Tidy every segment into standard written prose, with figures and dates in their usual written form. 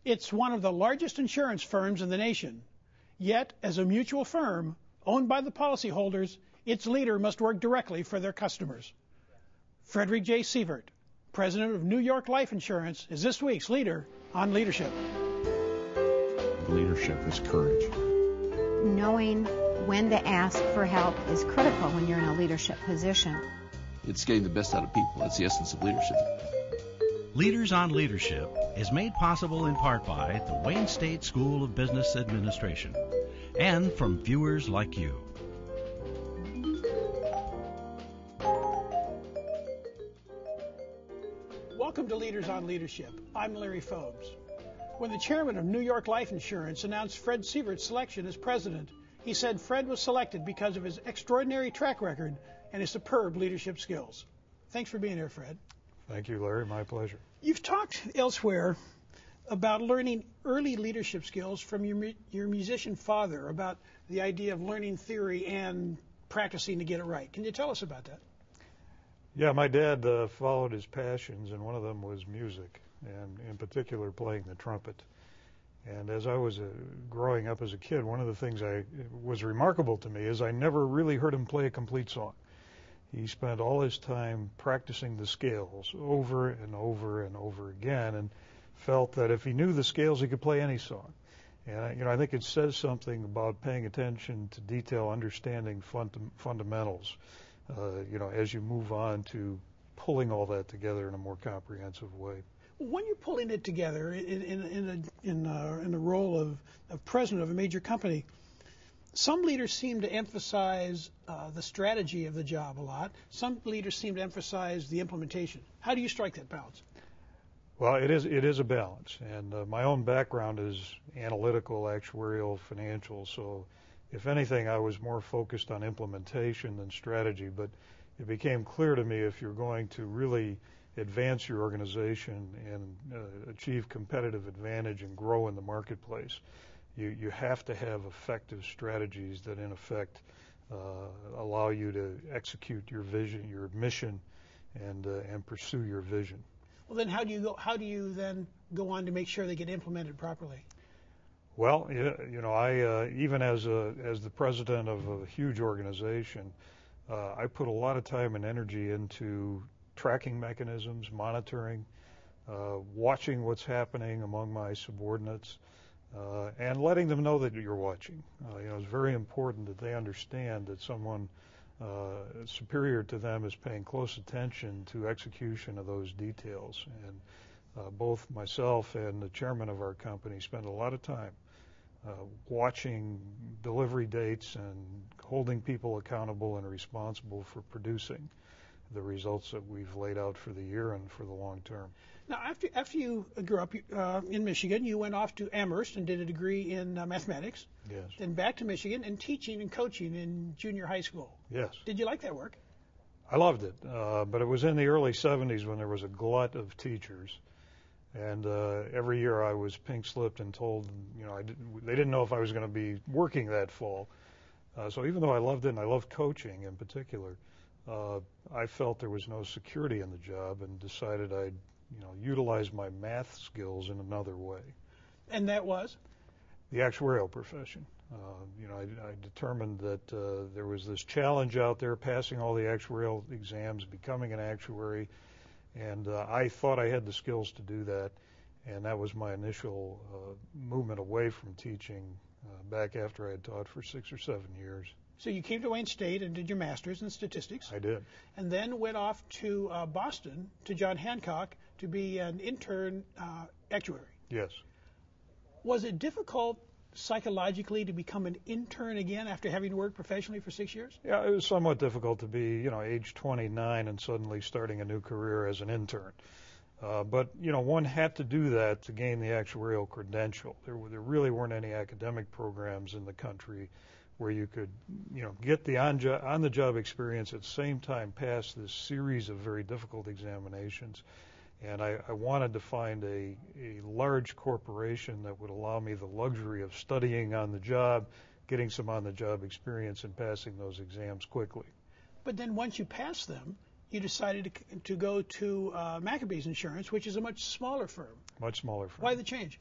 It's one of the largest insurance firms in the nation. Yet, as a mutual firm owned by the policyholders, its leader must work directly for their customers. Frederick J. Sievert, president of New York Life Insurance, is this week's Leader on Leadership. Leadership is courage. Knowing when to ask for help is critical when you're in a leadership position. It's getting the best out of people. That's the essence of leadership. Leaders on Leadership is made possible in part by the Wayne State School of Business Administration and from viewers like you. Welcome to Leaders on Leadership. I'm Larry Phobes. When the chairman of New York Life Insurance announced Fred Sievert's selection as president, he said Fred was selected because of his extraordinary track record and his superb leadership skills. Thanks for being here, Fred. Thank you, Larry. My pleasure. You've talked elsewhere about learning early leadership skills from your musician father, about the idea of learning theory and practicing to get it right. Can you tell us about that? Yeah, my dad followed his passions, and one of them was music, and in particular playing the trumpet. And as I was growing up as a kid, one of the things was remarkable to me is I never really heard him play a complete song. He spent all his time practicing the scales over and over and over again, and felt that if he knew the scales, he could play any song. And I think it says something about paying attention to detail, understanding fundamentals. As you move on to pulling all that together in a more comprehensive way. When you're pulling it together in the role of president of a major company, some leaders seem to emphasize the strategy of the job a lot. Some leaders seem to emphasize the implementation. How do you strike that balance? Well, it is a balance, and my own background is analytical, actuarial, financial, so if anything, I was more focused on implementation than strategy, but it became clear to me if you're going to really advance your organization and achieve competitive advantage and grow in the marketplace, you have to have effective strategies that in effect allow you to execute your vision, your mission, and pursue your vision. Well, then how do you then go on to make sure they get implemented properly? Well, I even as the president of a huge organization, I put a lot of time and energy into tracking mechanisms, monitoring, watching what's happening among my subordinates, and letting them know that you're watching. It's very important that they understand that someone superior to them is paying close attention to execution of those details. And both myself and the chairman of our company spend a lot of time watching delivery dates and holding people accountable and responsible for producing the results that we've laid out for the year and for the long term. Now, after you grew up in Michigan, you went off to Amherst and did a degree in mathematics. Yes. Then back to Michigan and teaching and coaching in junior high school. Yes. Did you like that work? I loved it, but it was in the early 70s when there was a glut of teachers. And every year I was pink-slipped and told, they didn't know if I was going to be working that fall. So even though I loved it and I loved coaching in particular, I felt there was no security in the job and decided I'd, utilize my math skills in another way. And that was? The actuarial profession. I determined that there was this challenge out there, passing all the actuarial exams, becoming an actuary, and I thought I had the skills to do that, and that was my initial movement away from teaching back after I had taught for 6 or 7 years. So you came to Wayne State and did your master's in statistics. I did. And then went off to Boston, to John Hancock, to be an intern actuary. Yes. Was it difficult psychologically to become an intern again after having worked professionally for 6 years? Yeah, it was somewhat difficult to be, age 29 and suddenly starting a new career as an intern. But one had to do that to gain the actuarial credential. There really weren't any academic programs in the country where you could, get the on-the-job experience at the same time pass this series of very difficult examinations. And I wanted to find a large corporation that would allow me the luxury of studying on the job, getting some on-the-job experience, and passing those exams quickly. But then once you passed them, you decided to go to Maccabees Insurance, which is a much smaller firm. Much smaller firm. Why the change?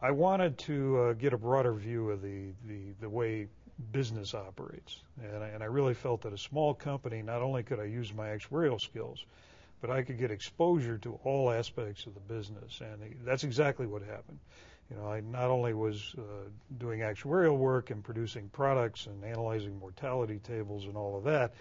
I wanted to get a broader view of the way business operates, and I really felt that a small company, not only could I use my actuarial skills, but I could get exposure to all aspects of the business, and that's exactly what happened. You know, I not only was doing actuarial work and producing products and analyzing mortality tables and all of that,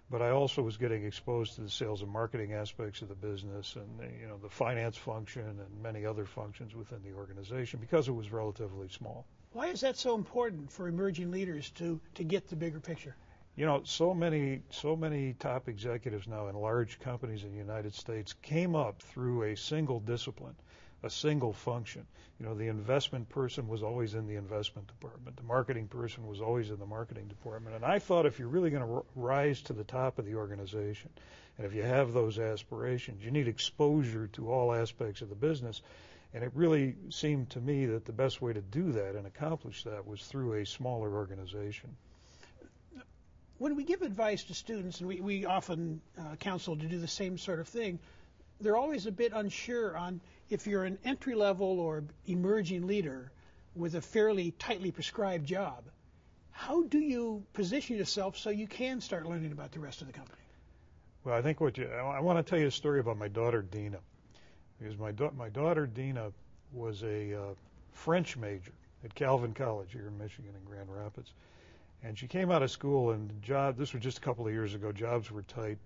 but I also was getting exposed to the sales and marketing aspects of the business and the finance function and many other functions within the organization because it was relatively small. Why is that so important for emerging leaders to get the bigger picture? You know, so many top executives now in large companies in the United States came up through a single discipline, a single function. You know, the investment person was always in the investment department. The marketing person was always in the marketing department. And I thought if you're really going to rise to the top of the organization, and if you have those aspirations, you need exposure to all aspects of the business. And it really seemed to me that the best way to do that and accomplish that was through a smaller organization. When we give advice to students, and we often counsel to do the same sort of thing, they're always a bit unsure on if you're an entry-level or emerging leader with a fairly tightly prescribed job, how do you position yourself so you can start learning about the rest of the company? Well, I think I want to tell you a story about my daughter, Dina. Because my daughter, Dina, was a French major at Calvin College here in Michigan in Grand Rapids. And she came out of school and this was just a couple of years ago, jobs were tight.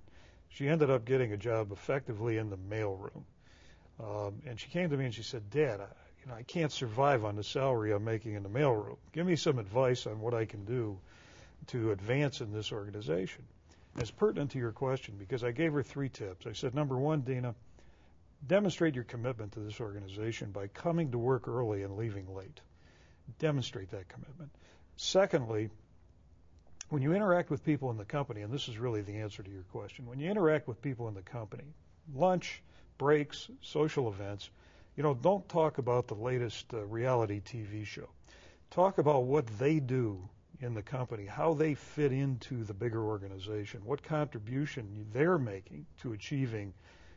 She ended up getting a job effectively in the mailroom. And she came to me and she said, Dad, I can't survive on the salary I'm making in the mailroom. Give me some advice on what I can do to advance in this organization. And it's pertinent to your question because I gave her 3 tips. I said, number 1, Dina, demonstrate your commitment to this organization by coming to work early and leaving late. Demonstrate that commitment. Secondly, when you interact with people in the company, and this is really the answer to your question, when you interact with people in the company, lunch, breaks, social events, don't talk about the latest reality TV show. Talk about what they do in the company, how they fit into the bigger organization, what contribution they're making to achieving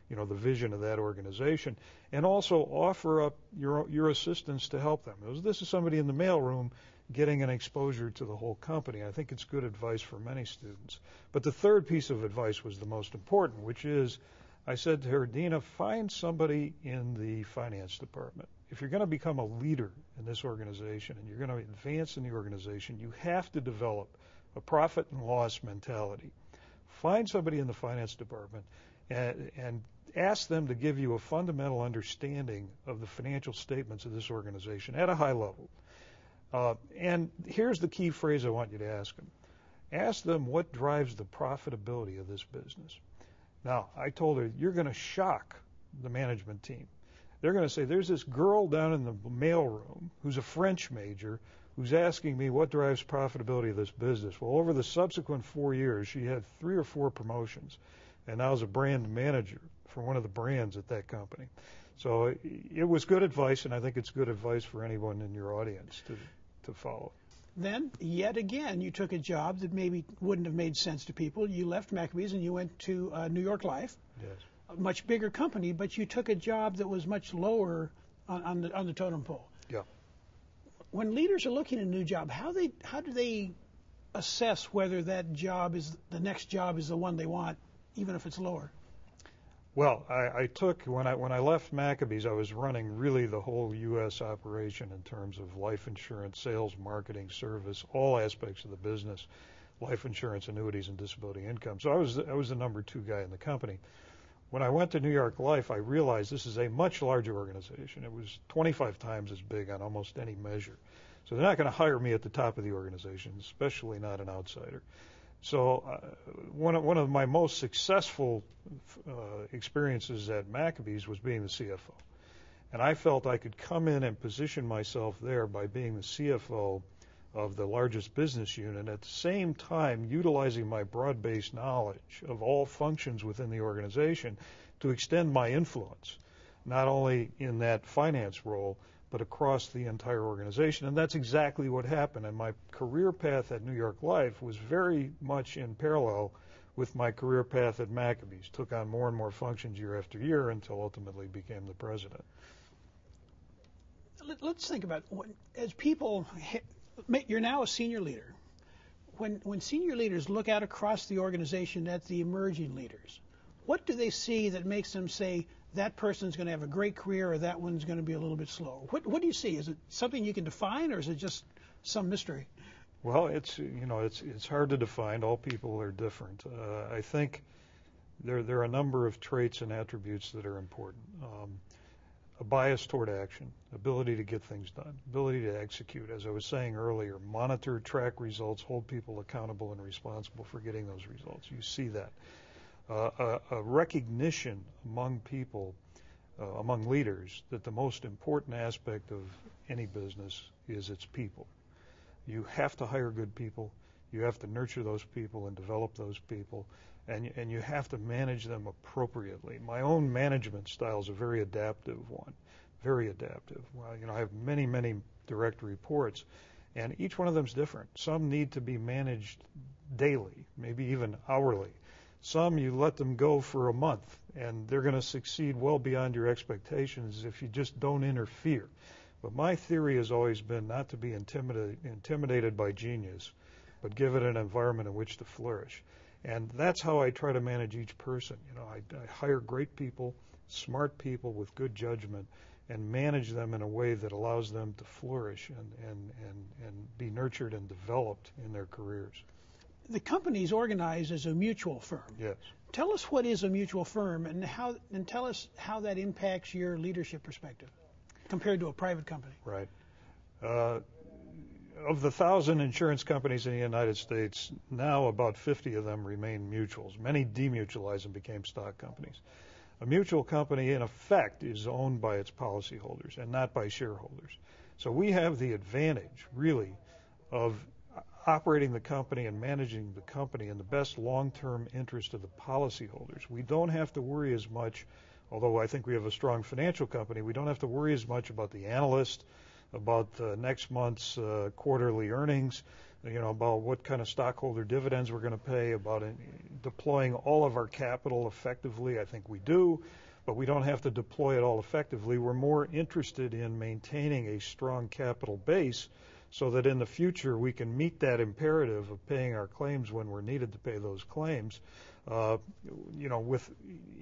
the vision of that organization, and also offer up your assistance to help them. This is somebody in the mailroom getting an exposure to the whole company. I think it's good advice for many students. But the third piece of advice was the most important, which is I said to her, Dina, find somebody in the finance department. If you're going to become a leader in this organization and you're going to advance in the organization, you have to develop a profit and loss mentality. Find somebody in the finance department and ask them to give you a fundamental understanding of the financial statements of this organization at a high level. And here's the key phrase I want you to ask them. Ask them what drives the profitability of this business. Now, I told her, you're going to shock the management team. They're going to say, there's this girl down in the mailroom who's a French major who's asking me what drives profitability of this business. Well, over the subsequent 4 years, she had 3 or 4 promotions, and now is a brand manager for one of the brands at that company. So it was good advice, and I think it's good advice for anyone in your audience to follow. Then, yet again, you took a job that maybe wouldn't have made sense to people. You left Maccabees and you went to New York Life, yes, a much bigger company, but you took a job that was much lower on the totem pole. Yeah. When leaders are looking at a new job, how do they assess whether that job is the next job is the one they want, even if it's lower? Well, I took, when I left Maccabees, I was running really the whole U.S. operation in terms of life insurance, sales, marketing, service, all aspects of the business, life insurance, annuities, and disability income. So I was the number 2 guy in the company. When I went to New York Life, I realized this is a much larger organization. It was 25 times as big on almost any measure. So they're not going to hire me at the top of the organization, especially not an outsider. So one of my most successful experiences at Maccabees was being the CFO. And I felt I could come in and position myself there by being the CFO of the largest business unit, at the same time utilizing my broad-based knowledge of all functions within the organization to extend my influence, not only in that finance role, but across the entire organization. And that's exactly what happened. And my career path at New York Life was very much in parallel with my career path at Maccabees. Took on more and more functions year after year until ultimately became the president. let's think about as people. You're now a senior leader. When senior leaders look out across the organization at the emerging leaders, what do they see that makes them say that person's going to have a great career or that one's going to be a little bit slower? What do you see? Is it something you can define, or is it just some mystery? Well, it's hard to define. All people are different. I think there are a number of traits and attributes that are important. A bias toward action, ability to get things done, ability to execute. As I was saying earlier, monitor, track results, hold people accountable and responsible for getting those results. You see that. A recognition among people, among leaders, that the most important aspect of any business is its people. You have to hire good people. You have to nurture those people and develop those people. And you have to manage them appropriately. My own management style is a very adaptive one, very adaptive. Well, I have many, many direct reports, and each one of them is different. Some need to be managed daily, maybe even hourly. Some you let them go for a month, and they're going to succeed well beyond your expectations if you just don't interfere. But my theory has always been not to be intimidated by genius, but give it an environment in which to flourish. And that's how I try to manage each person. I hire great people, smart people with good judgment, and manage them in a way that allows them to flourish and be nurtured and developed in their careers. The company is organized as a mutual firm. Yes. Tell us what is a mutual firm, and tell us how that impacts your leadership perspective compared to a private company. Right. Of the 1,000 insurance companies in the United States, now about 50 of them remain mutuals. Many demutualized and became stock companies. A mutual company, in effect, is owned by its policyholders and not by shareholders. So we have the advantage, really, of operating the company and managing the company in the best long-term interest of the policyholders. We don't have to worry as much, although I think we have a strong financial company, we don't have to worry as much about the analyst, about next month's quarterly earnings, about what kind of stockholder dividends we're going to pay, about deploying all of our capital effectively. I think we do, but we don't have to deploy it all effectively. We're more interested in maintaining a strong capital base so that in the future we can meet that imperative of paying our claims when we're needed to pay those claims. With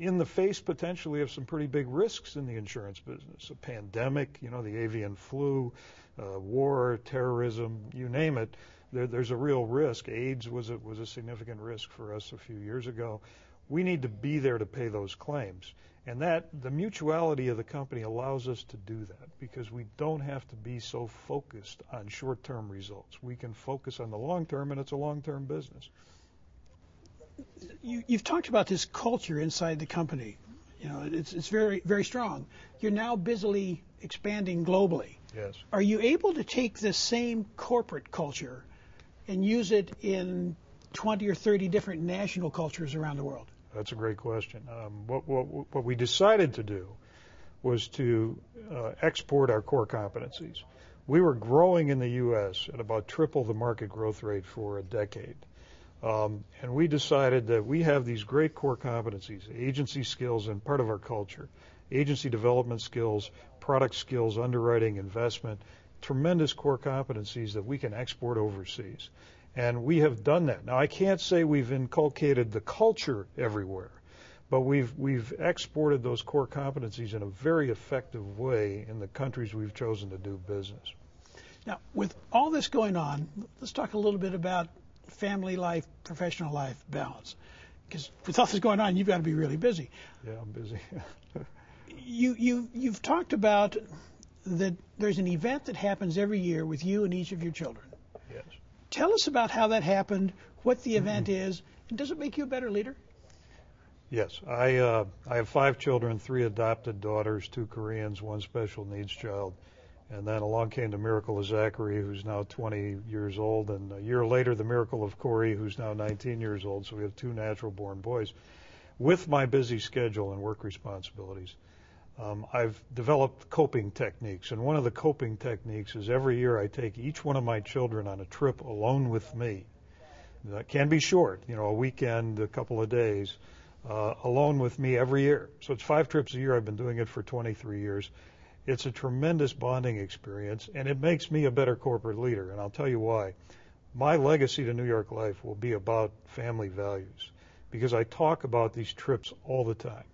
in the face potentially of some pretty big risks in the insurance business, a pandemic, the avian flu, war, terrorism, you name it. There's a real risk. AIDS was a significant risk for us a few years ago. We need to be there to pay those claims, and that the mutuality of the company allows us to do that because we don't have to be so focused on short-term results. We can focus on the long term, and it's a long-term business. You've talked about this culture inside the company. It's very, very strong. You're now busily expanding globally. Yes. Are you able to take this same corporate culture and use it in 20 or 30 different national cultures around the world? That's a great question. What we decided to do was to export our core competencies. We were growing in the U.S. at about triple the market growth rate for a decade. And we decided that we have these great core competencies, agency skills and part of our culture, agency development skills, product skills, underwriting, investment, tremendous core competencies that we can export overseas. And we have done that. Now, I can't say we've inculcated the culture everywhere, but we've exported those core competencies in a very effective way in the countries we've chosen to do business. Now, with all this going on, let's talk a little bit about family life, professional life balance. Because with all this going on, you've got to be really busy. Yeah, I'm busy. You've talked about that there's an event that happens every year with you and each of your children. Yes. Tell us about how that happened, what the event is, and does it make you a better leader? Yes. I have 5 children, 3 adopted daughters, 2 Koreans, 1 special needs child. And then along came the miracle of Zachary, who's now 20 years old, and a year later the miracle of Corey, who's now 19 years old. So we have 2 natural-born boys. With my busy schedule and work responsibilities, I've developed coping techniques. And one of the coping techniques is every year I take each one of my children on a trip alone with me. That can be short, a weekend, a couple of days, alone with me every year. So it's 5 trips a year. I've been doing it for 23 years. It's a tremendous bonding experience, and it makes me a better corporate leader, and I'll tell you why. My legacy to New York Life will be about family values, because I talk about these trips all the time.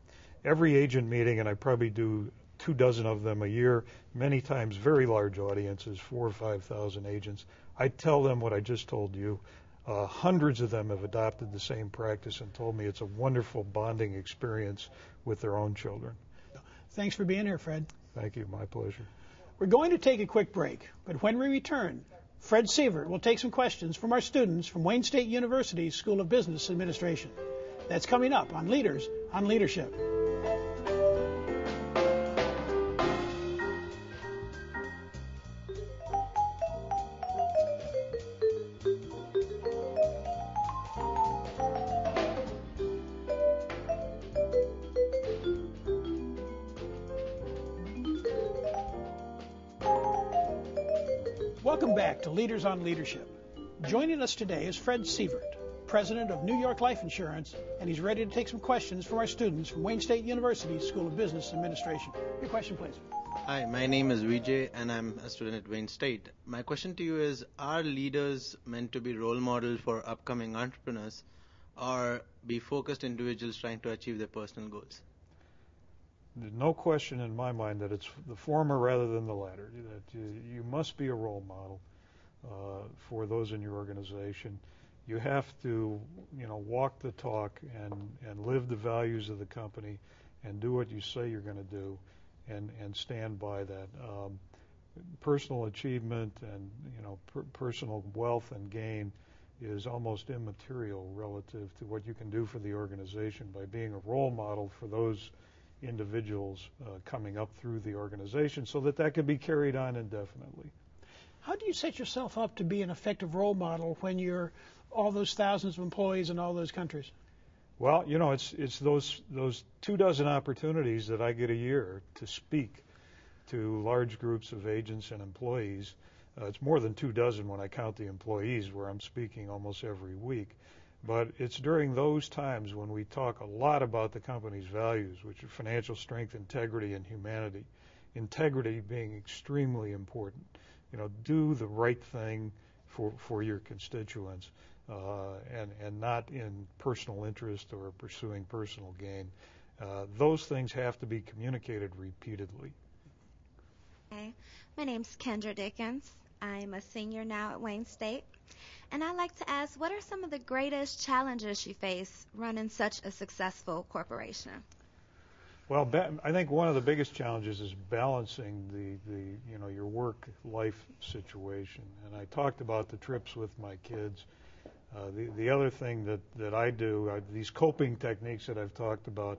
Every agent meeting, and I probably do 24 of them a year, many times very large audiences, 4,000 or 5,000 agents. I tell them what I just told you. Hundreds of them have adopted the same practice and told me it's a wonderful bonding experience with their own children. Thanks for being here, Fred. Thank you. My pleasure. We're going to take a quick break, but when we return, Fred Sievert will take some questions from our students from Wayne State University's School of Business Administration. That's coming up on Leaders on Leadership. Welcome back to Leaders on Leadership. Joining us today is Fred Sievert, President of New York Life Insurance, and he's ready to take some questions from our students from Wayne State University's School of Business Administration. Your question, please. Hi, my name is Vijay, and I'm a student at Wayne State. My question to you is, are leaders meant to be role models for upcoming entrepreneurs, or be focused individuals trying to achieve their personal goals? There's no question in my mind that it's the former rather than the latter, that you must be a role model for those in your organization. You have to, walk the talk and live the values of the company and do what you say you're going to do and stand by that. Personal achievement and, personal wealth and gain is almost immaterial relative to what you can do for the organization by being a role model for those individuals coming up through the organization so that can be carried on indefinitely. How do you set yourself up to be an effective role model when you're all those thousands of employees in all those countries? Well, it's those 24 opportunities that I get a year to speak to large groups of agents and employees. It's more than 24 when I count the employees, where I'm speaking almost every week. But it's during those times when we talk a lot about the company's values, which are financial strength, integrity, and humanity. Integrity being extremely important. Do the right thing for your constituents, and not in personal interest or pursuing personal gain. Those things have to be communicated repeatedly. Hi, my name's Kendra Dickens. I'm a senior now at Wayne State. And I'd like to ask, what are some of the greatest challenges you face running such a successful corporation? Well, I think one of the biggest challenges is balancing the your work-life situation. And I talked about the trips with my kids. The other thing that I do, these coping techniques that I've talked about,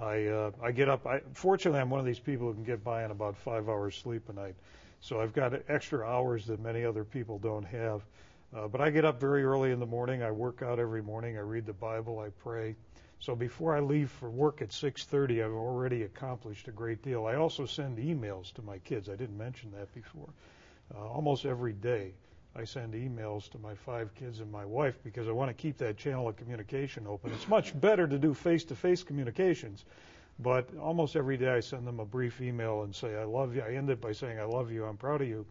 I get up. Fortunately, I'm one of these people who can get by on about 5 hours sleep a night. So I've got extra hours that many other people don't have. But I get up very early in the morning. I work out every morning. I read the Bible. I pray. So before I leave for work at 6:30, I've already accomplished a great deal. I also send emails to my kids. I didn't mention that before. Almost every day, I send emails to my 5 kids and my wife because I want to keep that channel of communication open. It's much better to do face-to-face communications, but almost every day I send them a brief email and say, I love you. I end it by saying, I love you, I'm proud of you.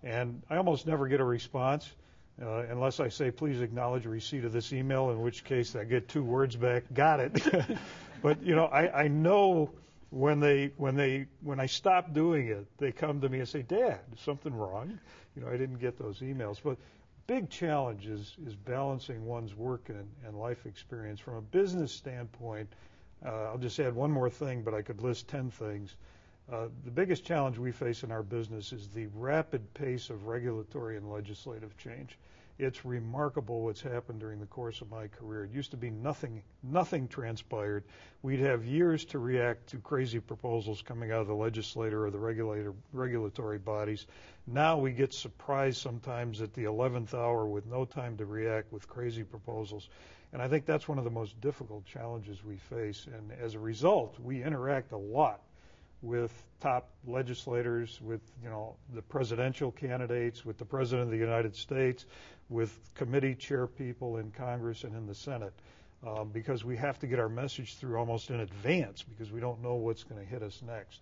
And I almost never get a response. Unless I say, please acknowledge receipt of this email, in which case I get 2 words back, got it. But, I know when I stop doing it, they come to me and say, Dad, is something wrong? I didn't get those emails. But big challenge is balancing one's work and life experience. From a business standpoint, I'll just add one more thing, but I could list 10 things. The biggest challenge we face in our business is the rapid pace of regulatory and legislative change. It's remarkable what's happened during the course of my career. It used to be nothing transpired. We'd have years to react to crazy proposals coming out of the legislator or the regulatory bodies. Now we get surprised sometimes at the 11th hour with no time to react with crazy proposals. And I think that's one of the most difficult challenges we face. And as a result, we interact a lot with top legislators, with the presidential candidates, with the President of the United States, with committee chair people in Congress and in the Senate, because we have to get our message through almost in advance because we don't know what's going to hit us next.